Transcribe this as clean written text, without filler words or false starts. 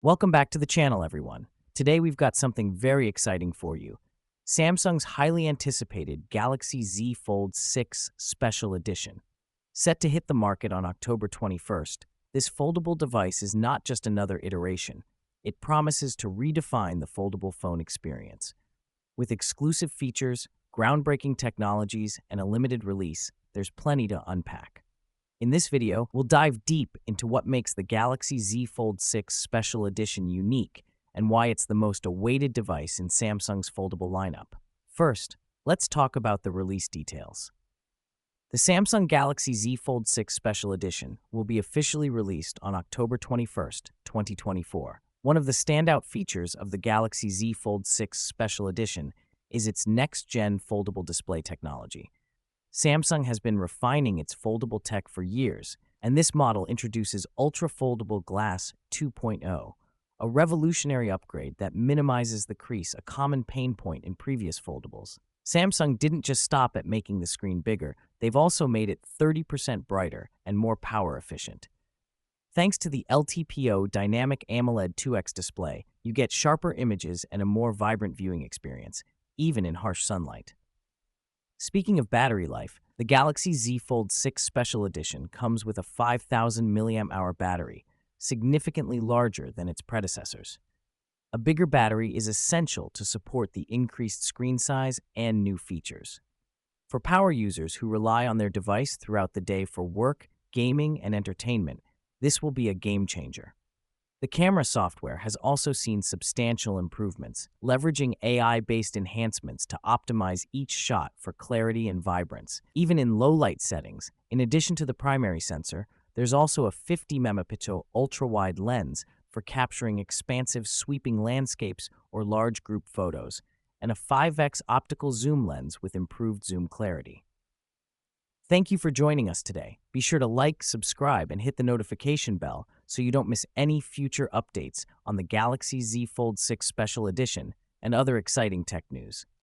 Welcome back to the channel, everyone. Today we've got something very exciting for you. Samsung's highly anticipated Galaxy Z Fold 6 Special Edition. Set to hit the market on October 21st, this foldable device is not just another iteration. It promises to redefine the foldable phone experience. With exclusive features, groundbreaking technologies, and a limited release, there's plenty to unpack. In this video, we'll dive deep into what makes the Galaxy Z Fold 6 Special Edition unique and why it's the most awaited device in Samsung's foldable lineup. First, let's talk about the release details. The Samsung Galaxy Z Fold 6 Special Edition will be officially released on October 21st, 2024. One of the standout features of the Galaxy Z Fold 6 Special Edition is its next-gen foldable display technology. Samsung has been refining its foldable tech for years, and this model introduces ultra-foldable glass 2.0, a revolutionary upgrade that minimizes the crease, a common pain point in previous foldables. Samsung didn't just stop at making the screen bigger, they've also made it 30% brighter and more power efficient. Thanks to the LTPO Dynamic AMOLED 2X display, you get sharper images and a more vibrant viewing experience, even in harsh sunlight. Speaking of battery life, the Galaxy Z Fold 6 Special Edition comes with a 5,000 mAh battery, significantly larger than its predecessors. A bigger battery is essential to support the increased screen size and new features. For power users who rely on their device throughout the day for work, gaming, and entertainment, this will be a game changer. The camera software has also seen substantial improvements, leveraging AI-based enhancements to optimize each shot for clarity and vibrance, even in low-light settings. In addition to the primary sensor, there's also a 50-megapixel ultra-wide lens for capturing expansive sweeping landscapes or large group photos, and a 5x optical zoom lens with improved zoom clarity. Thank you for joining us today. Be sure to like, subscribe, and hit the notification bell so you don't miss any future updates on the Galaxy Z Fold 6 Special Edition and other exciting tech news.